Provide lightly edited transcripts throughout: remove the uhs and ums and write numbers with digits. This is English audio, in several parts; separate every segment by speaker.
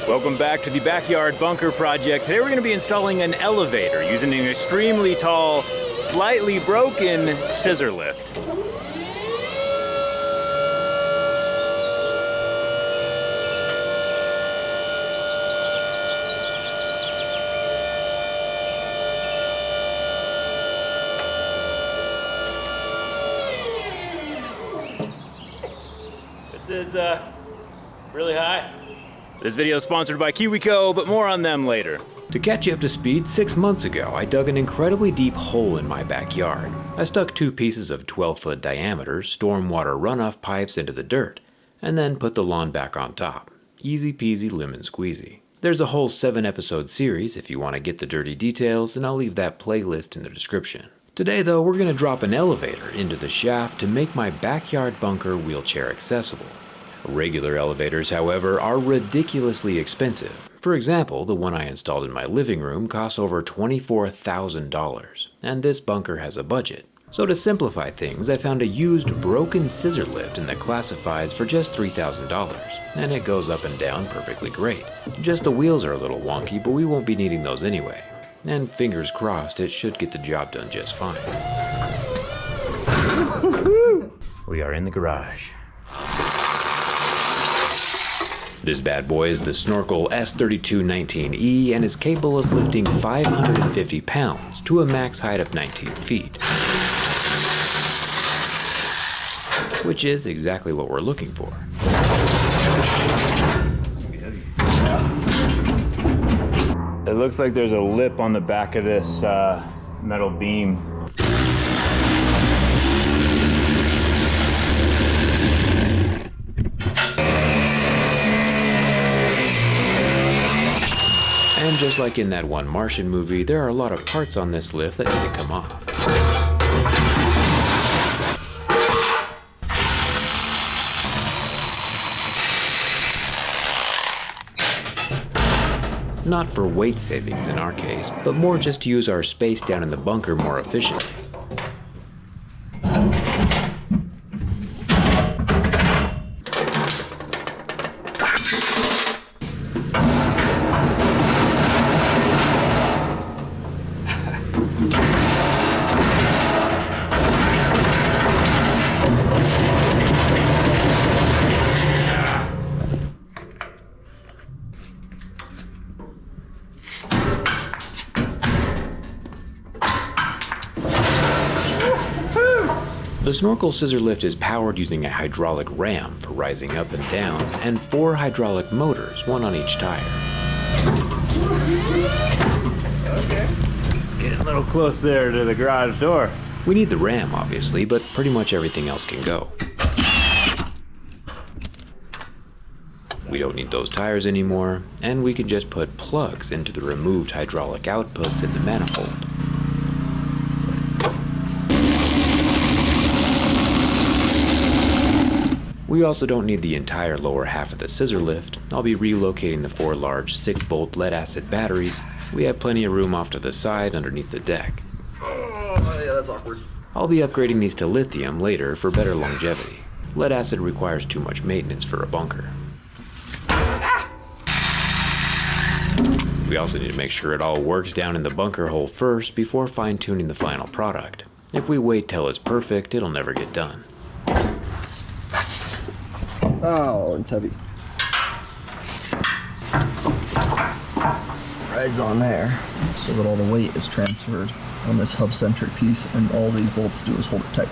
Speaker 1: Welcome back to the Backyard Bunker Project. Today we're going to be installing an elevator using an extremely tall, slightly broken scissor lift. This is really high. This video is sponsored by KiwiCo, but more on them later. To catch you up to speed, 6 months ago, I dug an incredibly deep hole in my backyard. I stuck 2 pieces of 12-foot diameter stormwater runoff pipes into the dirt, and then put the lawn back on top. Easy peasy lemon squeezy. There's a whole 7-episode series if you want to get the dirty details, and I'll leave that playlist in the description. Today though, we're going to drop an elevator into the shaft to make my backyard bunker wheelchair accessible. Regular elevators, however, are ridiculously expensive. For example, the one I installed in my living room costs over $24,000, and this bunker has a budget. So to simplify things, I found a used broken scissor lift in the classifieds for just $3,000, and it goes up and down perfectly great. Just the wheels are a little wonky, but we won't be needing those anyway. And fingers crossed, it should get the job done just fine. We are in the garage. This bad boy is the Snorkel S3219E and is capable of lifting 550 pounds to a max height of 19 feet. Which is exactly what we're looking for. It looks like there's a lip on the back of this metal beam. And just like in that one Martian movie, there are a lot of parts on this lift that need to come off. Not for weight savings in our case, but more just to use our space down in the bunker more efficiently. The Snorkel scissor lift is powered using a hydraulic ram for rising up and down, and 4 hydraulic motors, one on each tire. Okay. Getting a little close there to the garage door. We need the ram, obviously, but pretty much everything else can go. We don't need those tires anymore, and we can just put plugs into the removed hydraulic outputs in the manifold. We also don't need the entire lower half of the scissor lift. I'll be relocating the 4 large 6-volt lead-acid batteries. We have plenty of room off to the side underneath the deck.
Speaker 2: Oh, yeah, that's awkward.
Speaker 1: I'll be upgrading these to lithium later for better longevity. Lead-acid requires too much maintenance for a bunker. We also need to make sure it all works down in the bunker hole first before fine-tuning the final product. If we wait till it's perfect, it'll never get done.
Speaker 2: Oh, it's heavy. Rides on there so that all the weight is transferred on this hub-centric piece, and all these bolts do is hold it tight.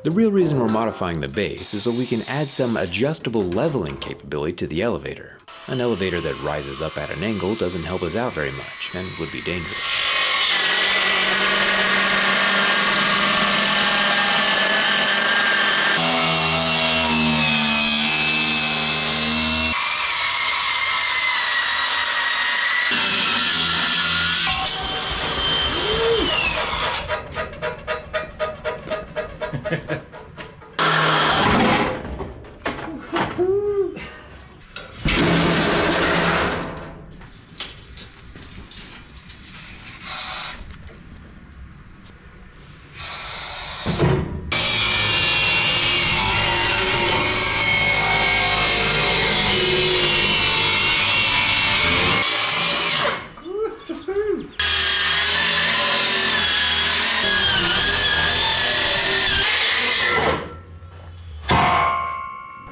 Speaker 1: The real reason we're modifying the base is so we can add some adjustable leveling capability to the elevator. An elevator that rises up at an angle doesn't help us out very much and would be dangerous.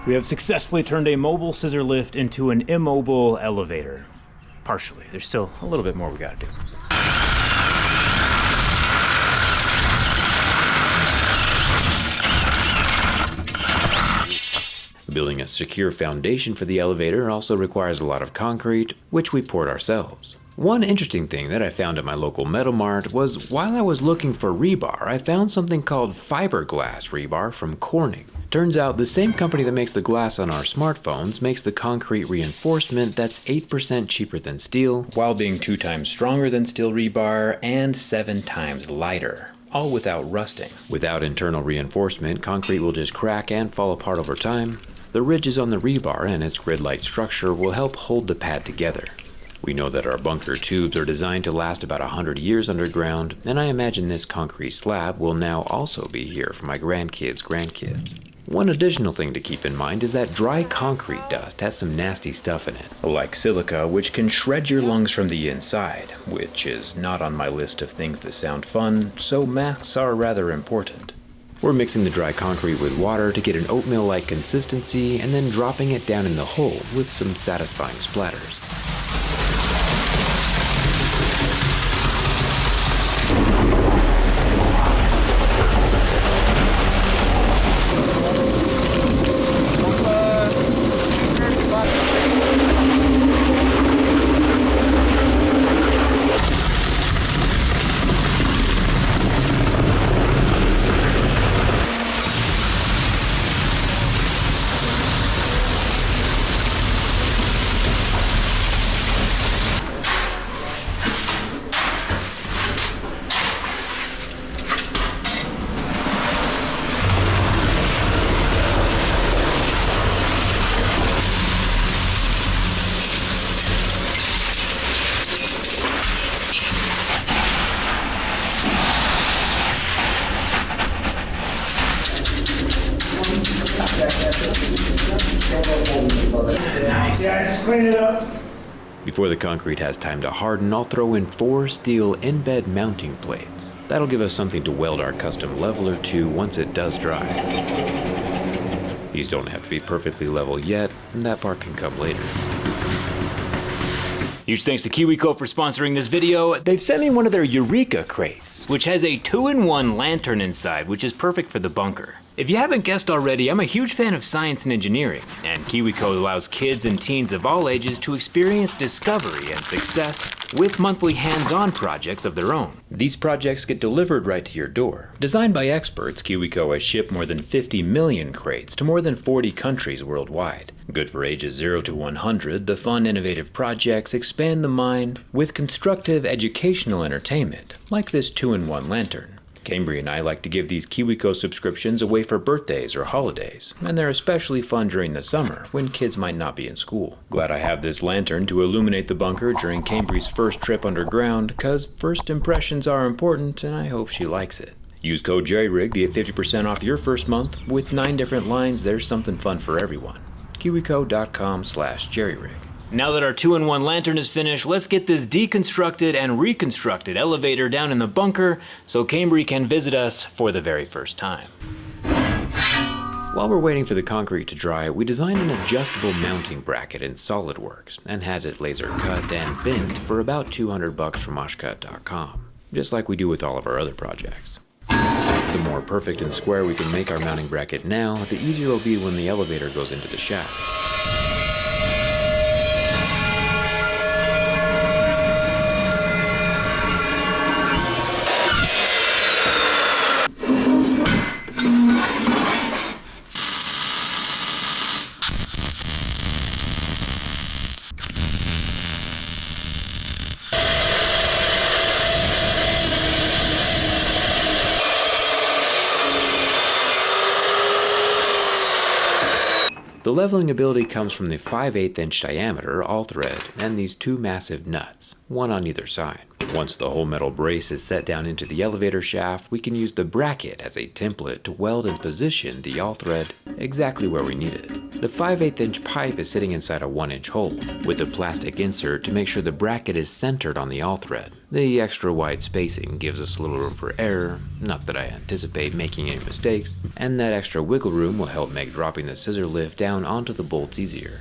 Speaker 1: We have successfully turned a mobile scissor lift into an immobile elevator. Partially. There's still a little bit more we gotta do. Building a secure foundation for the elevator also requires a lot of concrete, which we poured ourselves. One interesting thing that I found at my local metal mart was while I was looking for rebar, I found something called fiberglass rebar from Corning. Turns out the same company that makes the glass on our smartphones makes the concrete reinforcement that's 8% cheaper than steel, while being 2 times stronger than steel rebar and 7 times lighter. All without rusting. Without internal reinforcement, concrete will just crack and fall apart over time. The ridges on the rebar and its grid-like structure will help hold the pad together. We know that our bunker tubes are designed to last about 100 years underground, and I imagine this concrete slab will now also be here for my grandkids. One additional thing to keep in mind is that dry concrete dust has some nasty stuff in it, like silica, which can shred your lungs from the inside, which is not on my list of things that sound fun, so masks are rather important. We're mixing the dry concrete with water to get an oatmeal-like consistency and then dropping it down in the hole with some satisfying splatters.
Speaker 3: Nice. Yeah, just clean it up.
Speaker 1: Before the concrete has time to harden, I'll throw in 4 steel in-bed mounting plates. That'll give us something to weld our custom leveler to once it does dry. These don't have to be perfectly level yet, and that part can come later. Huge thanks to KiwiCo for sponsoring this video. They've sent me one of their Eureka crates, which has a 2-in-1 lantern inside, which is perfect for the bunker. If you haven't guessed already, I'm a huge fan of science and engineering, and KiwiCo allows kids and teens of all ages to experience discovery and success with monthly hands-on projects of their own. These projects get delivered right to your door. Designed by experts, KiwiCo has shipped more than 50 million crates to more than 40 countries worldwide. Good for ages 0 to 100, the fun, innovative projects expand the mind with constructive educational entertainment, like this 2-in-1 lantern. Cambry and I like to give these KiwiCo subscriptions away for birthdays or holidays, and they're especially fun during the summer when kids might not be in school. Glad I have this lantern to illuminate the bunker during Cambry's first trip underground, cause first impressions are important and I hope she likes it. Use code JerryRig to get 50% off your first month. With 9 different lines, there's something fun for everyone. KiwiCo.com/JerryRig. Now that our 2-in-1 lantern is finished, let's get this deconstructed and reconstructed elevator down in the bunker so Cambry can visit us for the very first time. While we're waiting for the concrete to dry, we designed an adjustable mounting bracket in SolidWorks and had it laser cut and bent for about $200 from Oshcut.com, just like we do with all of our other projects. The more perfect and square we can make our mounting bracket now, the easier it'll be when the elevator goes into the shaft. The leveling ability comes from the 5/8 inch diameter all thread and these 2 massive nuts, one on either side. Once the whole metal brace is set down into the elevator shaft, we can use the bracket as a template to weld and position the yaw thread exactly where we need it. The 5/8 inch pipe is sitting inside a 1-inch hole, with a plastic insert to make sure the bracket is centered on the yaw thread. The extra wide spacing gives us a little room for error, not that I anticipate making any mistakes, and that extra wiggle room will help make dropping the scissor lift down onto the bolts easier.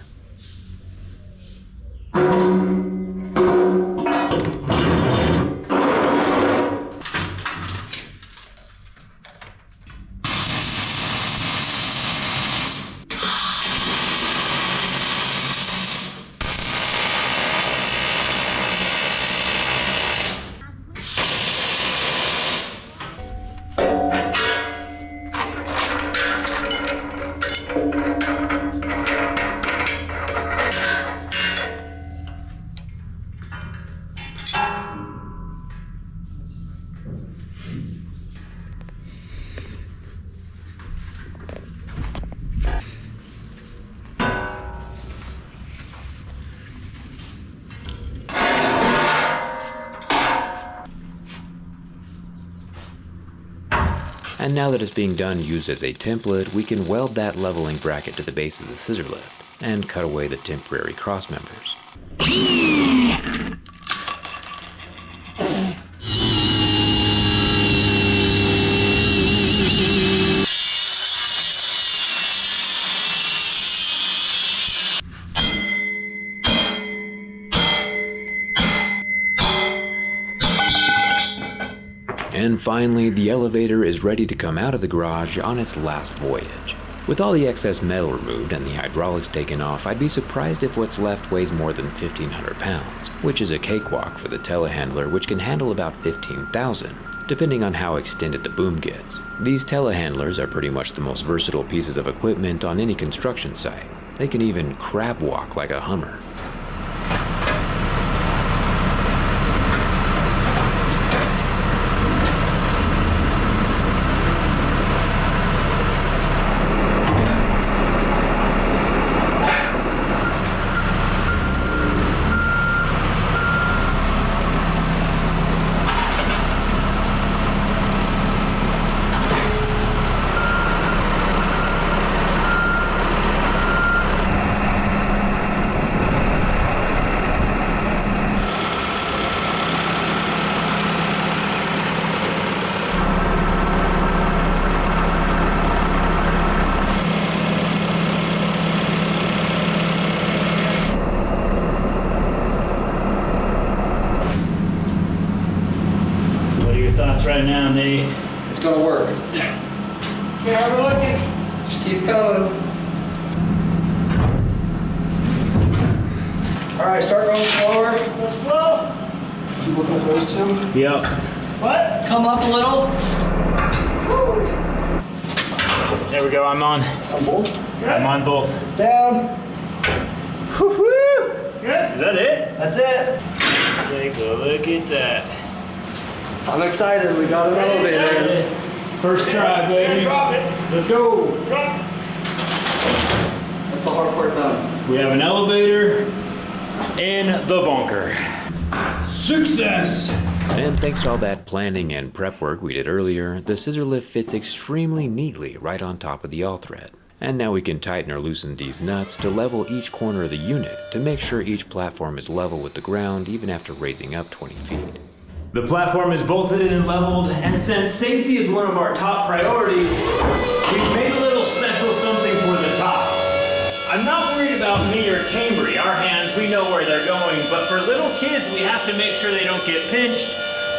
Speaker 1: And now that it's being done used as a template, we can weld that leveling bracket to the base of the scissor lift and cut away the temporary cross members. And finally, the elevator is ready to come out of the garage on its last voyage. With all the excess metal removed and the hydraulics taken off, I'd be surprised if what's left weighs more than 1,500 pounds, which is a cakewalk for the telehandler, which can handle about 15,000, depending on how extended the boom gets. These telehandlers are pretty much the most versatile pieces of equipment on any construction site. They can even crab walk like a Hummer.
Speaker 3: Right now, Nate.
Speaker 2: It's gonna work.
Speaker 3: Yeah, we're looking.
Speaker 2: Just keep coming. All right, start going slower.
Speaker 3: Go slow.
Speaker 2: Keep looking at those two.
Speaker 1: Yep.
Speaker 3: What?
Speaker 2: Come up a little.
Speaker 1: There we go, I'm on.
Speaker 2: On both.
Speaker 1: I'm on both.
Speaker 2: Down.
Speaker 1: Woo-hoo!
Speaker 3: Good.
Speaker 1: Is that it?
Speaker 2: That's it.
Speaker 1: Take a look at that.
Speaker 2: I'm excited. We got an elevator in.
Speaker 1: First try, baby.
Speaker 3: Drop it.
Speaker 1: Let's go.
Speaker 3: Drop.
Speaker 2: That's the hard part done.
Speaker 1: We have an elevator in the bunker. Success! And thanks to all that planning and prep work we did earlier, the scissor lift fits extremely neatly right on top of the yaw thread. And now we can tighten or loosen these nuts to level each corner of the unit to make sure each platform is level with the ground even after raising up 20 feet. The platform is bolted and leveled, and since safety is one of our top priorities, we've made a little special something for the top. I'm not worried about me or Cambry. Our hands, we know where they're going, but for little kids, we have to make sure they don't get pinched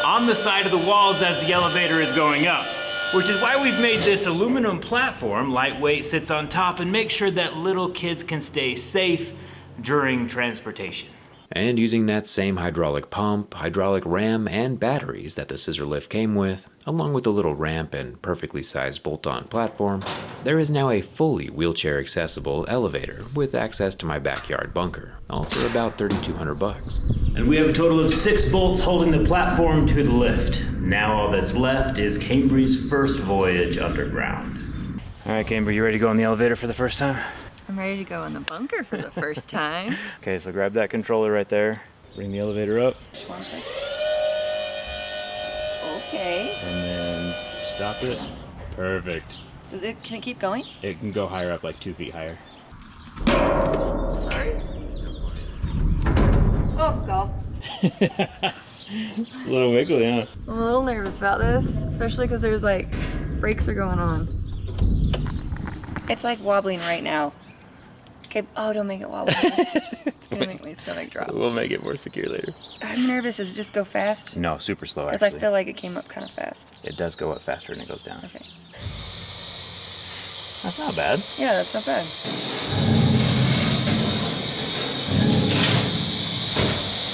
Speaker 1: on the side of the walls as the elevator is going up, which is why we've made this aluminum platform, lightweight, sits on top, and make sure that little kids can stay safe during transportation. And using that same hydraulic pump, hydraulic ram, and batteries that the scissor lift came with, along with the little ramp and perfectly sized bolt-on platform, there is now a fully wheelchair accessible elevator with access to my backyard bunker, all for about $3,200. And we have a total of 6 bolts holding the platform to the lift. Now all that's left is Cambry's first voyage underground. All right, Cambry, you ready to go on the elevator for the first time?
Speaker 4: I'm ready to go in the bunker for the first time.
Speaker 1: Okay, so grab that controller right there. Bring the elevator up.
Speaker 4: Okay.
Speaker 1: And then stop it. Perfect.
Speaker 4: Can it keep going?
Speaker 1: It can go higher up, like 2 feet higher.
Speaker 4: Sorry. Oh, golf.
Speaker 1: It's a little wiggly, huh?
Speaker 4: I'm a little nervous about this, especially because there's like brakes are going on. It's like wobbling right now. Okay, oh, don't make it wobble. It's gonna make my stomach drop.
Speaker 1: We'll make it more secure later.
Speaker 4: I'm nervous. Does it just go fast?
Speaker 1: No, super slow
Speaker 4: Because
Speaker 1: actually.
Speaker 4: I feel like it came up kind of fast.
Speaker 1: It does go up faster than it goes down.
Speaker 4: Okay.
Speaker 1: That's not bad.
Speaker 4: Yeah, that's not bad.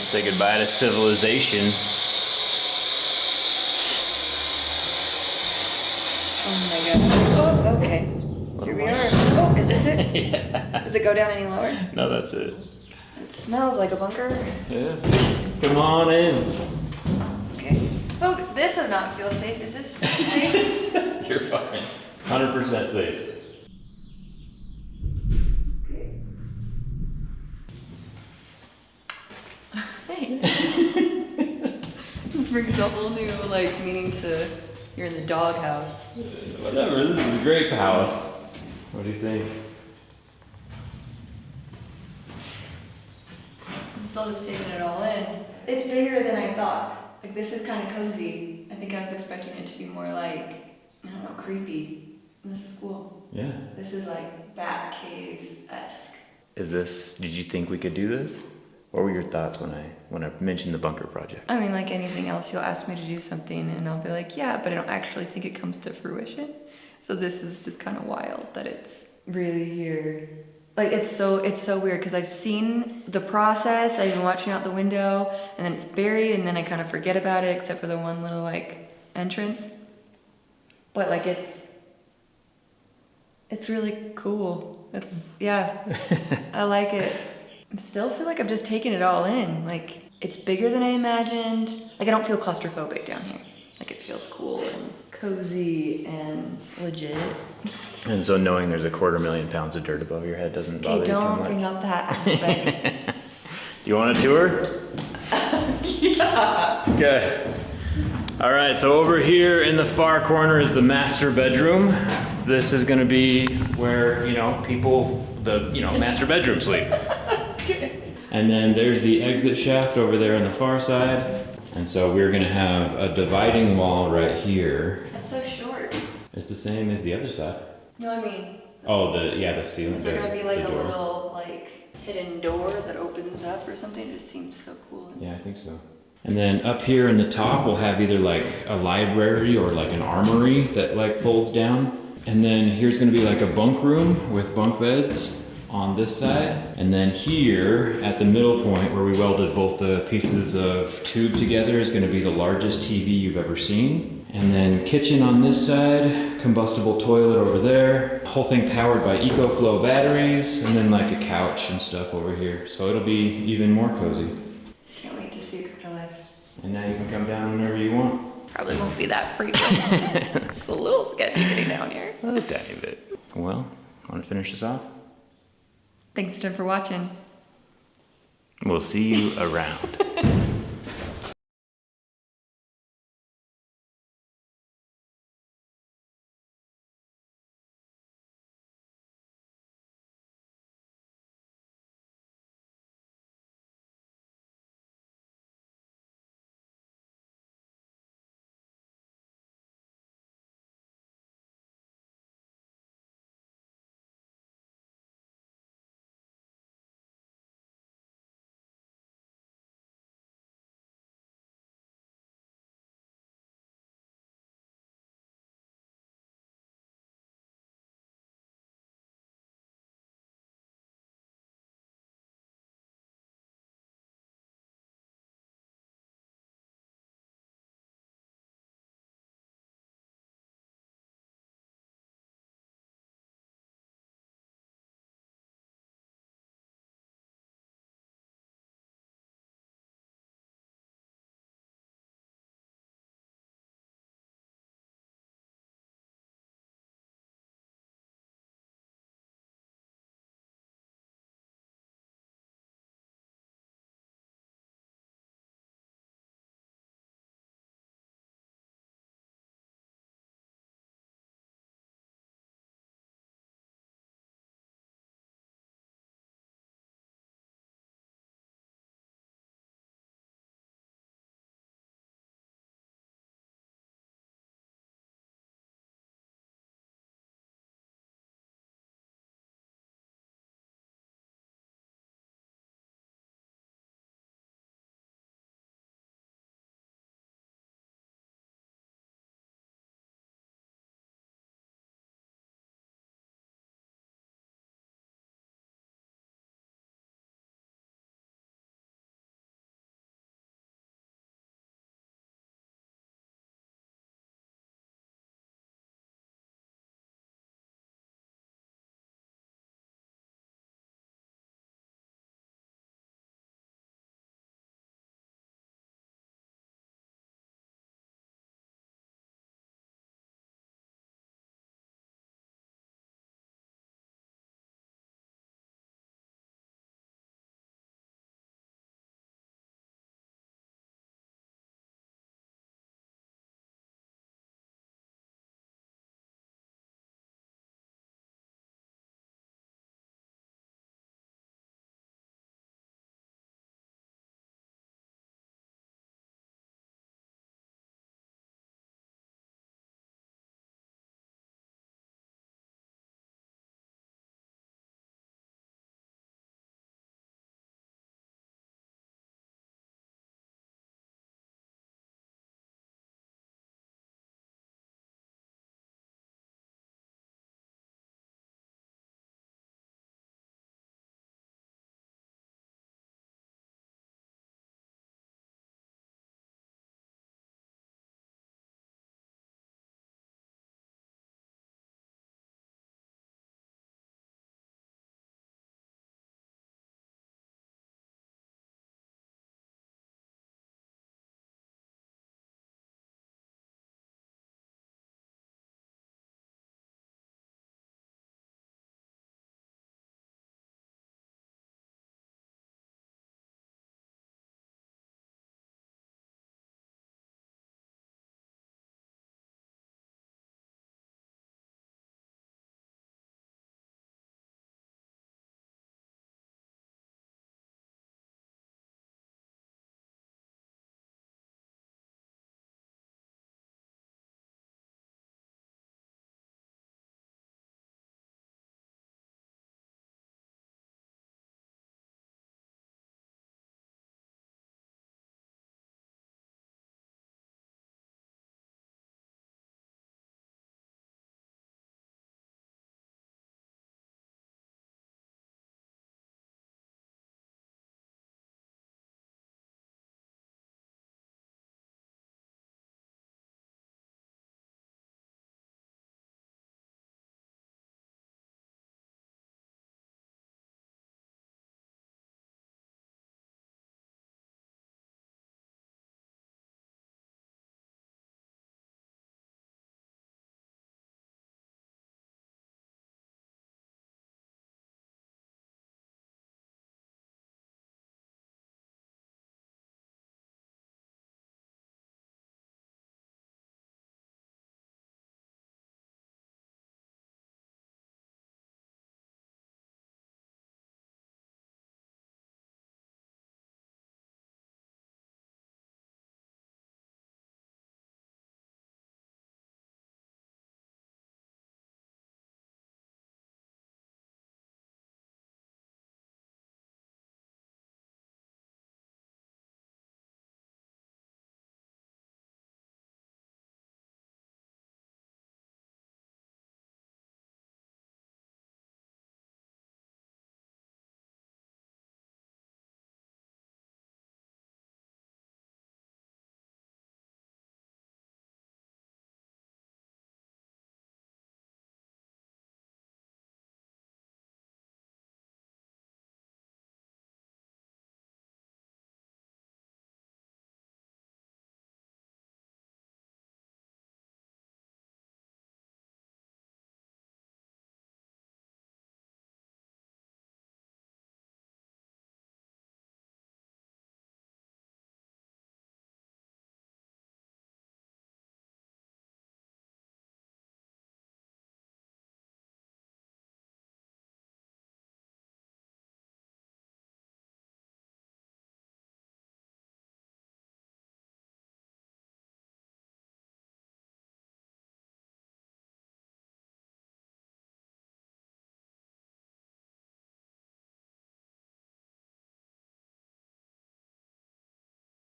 Speaker 1: Say goodbye to civilization.
Speaker 4: Oh my god. Oh, okay. Here we are. Oh, is this it?
Speaker 1: Yeah.
Speaker 4: Does it go down any lower?
Speaker 1: No, that's it.
Speaker 4: It smells like a bunker.
Speaker 1: Yeah. Come on in.
Speaker 4: Okay. Oh, this does not feel safe. Is this safe?
Speaker 1: You're fine. 100% safe.
Speaker 4: Hey. This brings a whole new like meaning to you're in the doghouse.
Speaker 1: Whatever, this is a great house. What do you think?
Speaker 4: I'm still just taking it all in. It's bigger than I thought. Like this is kind of cozy. I think I was expecting it to be more like, I don't know, creepy. This is cool.
Speaker 1: Yeah.
Speaker 4: This is like Batcave-esque.
Speaker 1: Did you think we could do this? What were your thoughts when I mentioned the bunker project?
Speaker 4: I mean, like anything else, you'll ask me to do something and I'll be like, yeah, but I don't actually think it comes to fruition. So this is just kind of wild that it's really here. Like it's so weird because I've seen the process, I've been watching out the window and then it's buried and then I kind of forget about it except for the one little like entrance. But like it's really cool. Yeah, I like it. I still feel like I'm just taking it all in. Like, it's bigger than I imagined. Like, I don't feel claustrophobic down here. Like, it feels cool and cozy and legit.
Speaker 1: And so knowing there's 250,000 pounds of dirt above your head doesn't bother you too much?
Speaker 4: Okay, don't bring up that aspect.
Speaker 1: You want a tour?
Speaker 4: Yeah.
Speaker 1: Okay. All right, so over here in the far corner is the master bedroom. This is gonna be where, master bedroom sleep.
Speaker 4: Okay.
Speaker 1: And then there's the exit shaft over there on the far side. And so we're gonna have a dividing wall right here.
Speaker 4: That's so short.
Speaker 1: It's the same as the other side.
Speaker 4: No, I mean.
Speaker 1: Oh, the ceiling.
Speaker 4: Is there gonna be like
Speaker 1: the
Speaker 4: a
Speaker 1: door.
Speaker 4: little, like, hidden door that opens up or something? It just seems so cool.
Speaker 1: Yeah, I think so. And then up here in the top, we'll have either like a library or like an armory that like folds down. And then here's gonna be like a bunk room with bunk beds on this side. And then here at the middle point where we welded both the pieces of tube together is gonna be the largest TV you've ever seen. And then kitchen on this side, combustible toilet over there. Whole thing powered by EcoFlow batteries, and then like a couch and stuff over here. So it'll be even more cozy.
Speaker 4: Can't wait to see a crypto life.
Speaker 1: And now you can come down whenever you want.
Speaker 4: Probably won't be that frequent. It's a little sketchy getting down here.
Speaker 1: A tiny bit. Well, want to finish this off?
Speaker 4: Thanks, Jen, for watching.
Speaker 1: We'll see you around.